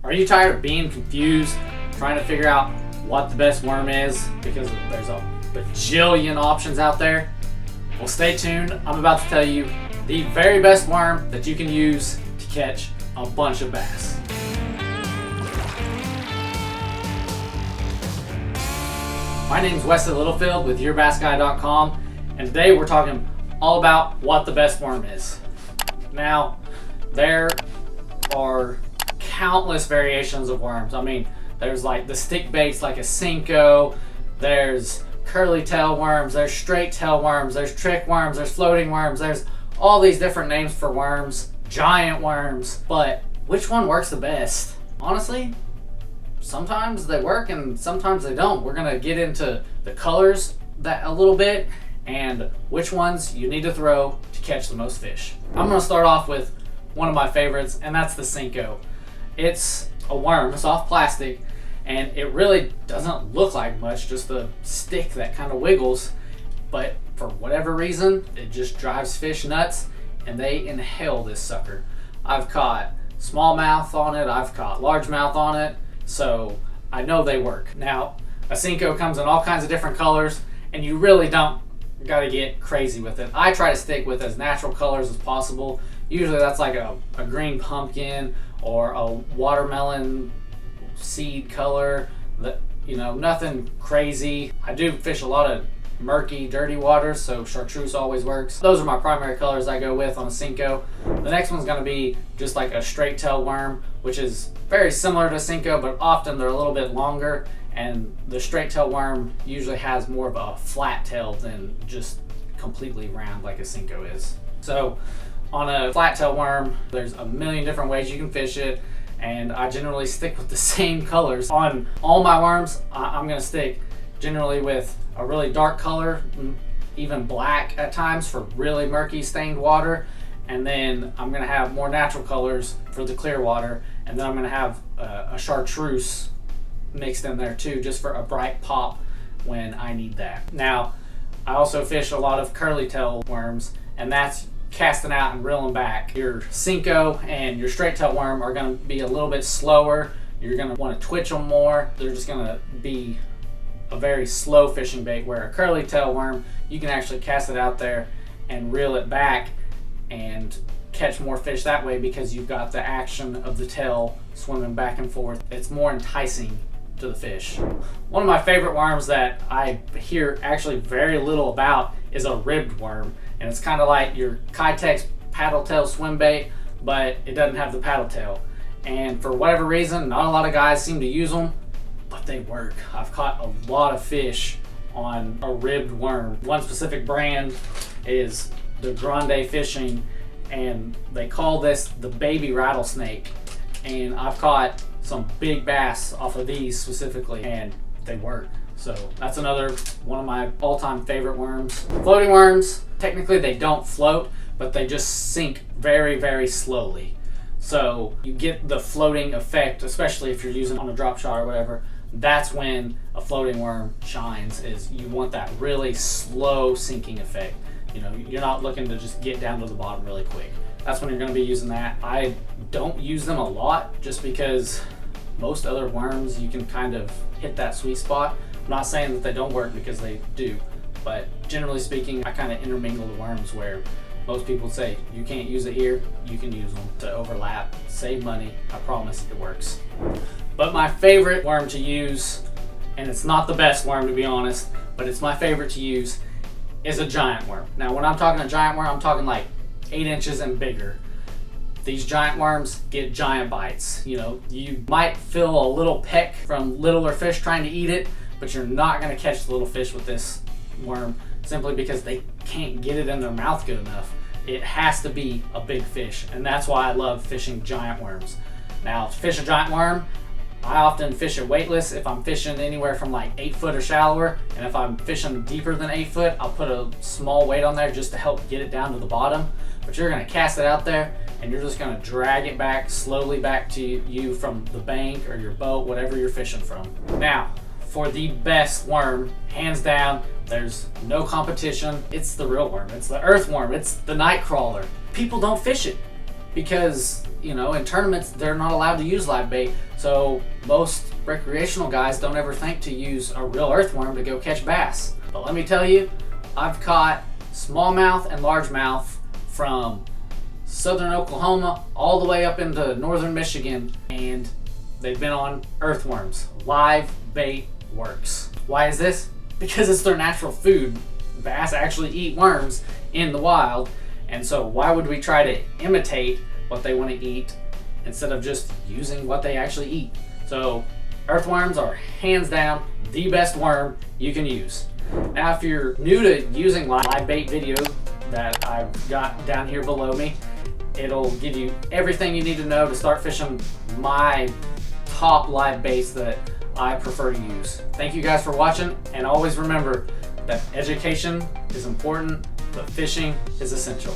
Are you tired of being confused, trying to figure out what the best worm is because there's a bajillion options out there? Well, stay tuned. I'm about to tell you the very best worm that you can use to catch a bunch of bass. My name's Wesley Littlefield with YourBassGuy.com, and today we're talking all about what the best worm is. Now, there are countless variations of worms. I mean, there's like the stick baits like a Senko, there's curly tail worms, there's straight tail worms, there's trick worms, there's floating worms, there's all these different names for worms, giant worms, but which one works the best? Honestly, sometimes they work and sometimes they don't. We're gonna get into the colors that a little bit and which ones you need to throw to catch the most fish. I'm gonna start off with one of my favorites, and that's the Senko. It's a worm, a soft plastic, and it really doesn't look like much, just a stick that kind of wiggles, but for whatever reason, it just drives fish nuts and they inhale this sucker. I've caught smallmouth on it, I've caught largemouth on it, so I know they work. Now, a Senko comes in all kinds of different colors, and you really don't gotta get crazy with it. I try to stick with as natural colors as possible. Usually that's like a green pumpkin or a watermelon seed color, that, you know, nothing crazy. I do fish a lot of murky, dirty waters, so chartreuse always works. Those are my primary colors I go with on a Senko. The next one's gonna be just like a straight tail worm, which is very similar to Senko, but often they're a little bit longer, and the straight tail worm usually has more of a flat tail than just completely round like a Senko is. So on a flat tail worm, there's a million different ways you can fish it, and I generally stick with the same colors. On all my worms, I'm gonna stick generally with a really dark color, even black at times for really murky stained water, and then I'm gonna have more natural colors for the clear water, and then I'm gonna have a chartreuse mixed in there too, just for a bright pop when I need that. Now, I also fish a lot of curly tail worms, and that's casting out and reeling back. Your Senko and your straight tail worm are gonna be a little bit slower. You're gonna wanna twitch them more. They're just gonna be a very slow fishing bait, where a curly tail worm, you can actually cast it out there and reel it back and catch more fish that way because you've got the action of the tail swimming back and forth. It's more enticing to the fish. One of my favorite worms that I hear actually very little about is a ribbed worm, and it's kind of like your Kitex paddle tail swim bait, but it doesn't have the paddle tail. And for whatever reason, not a lot of guys seem to use them, but they work. I've caught a lot of fish on a ribbed worm. One specific brand is the Grande Fishing, and they call this the baby rattlesnake. And I've caught some big bass off of these specifically, and they work. So that's another one of my all-time favorite worms. Floating worms, technically they don't float, but they just sink very, very slowly. So you get the floating effect, especially if you're using on a drop shot or whatever. That's when a floating worm shines, is you want that really slow sinking effect. You know, you're not looking to just get down to the bottom really quick. That's when you're gonna be using that. I don't use them a lot just because most other worms you can kind of hit that sweet spot. I'm not saying that they don't work, because they do, but generally speaking, I kind of intermingle the worms where most people say you can't use it here, you can use them to overlap, save money. I promise it works. But my favorite worm to use, and it's not the best worm to be honest, but it's my favorite to use, is a giant worm. Now when I'm talking a giant worm, I'm talking like 8 inches and bigger. These giant worms get giant bites. You know, you might feel a little peck from littler fish trying to eat it, but you're not gonna catch the little fish with this worm simply because they can't get it in their mouth good enough. It has to be a big fish, and that's why I love fishing giant worms. Now, to fish a giant worm, I often fish it weightless if I'm fishing anywhere from like 8 foot or shallower, and if I'm fishing deeper than 8 foot, I'll put a small weight on there just to help get it down to the bottom. But you're gonna cast it out there, and you're just gonna drag it back slowly back to you from the bank or your boat, whatever you're fishing from. Now, for the best worm, hands down, there's no competition. It's the real worm. It's the earthworm. It's the nightcrawler. People don't fish it because in tournaments, they're not allowed to use live bait. So most recreational guys don't ever think to use a real earthworm to go catch bass. But let me tell you, I've caught smallmouth and largemouth from southern Oklahoma all the way up into northern Michigan, and they've been on earthworms. Live bait works. Why is this? Because it's their natural food. Bass actually eat worms in the wild, and so why would we try to imitate what they want to eat instead of just using what they actually eat? So earthworms are hands down the best worm you can use. Now, if you're new to using live bait video that I've got down here below me, it'll give you everything you need to know to start fishing my top live baits that I prefer to use. Thank you guys for watching, and always remember that education is important, but fishing is essential.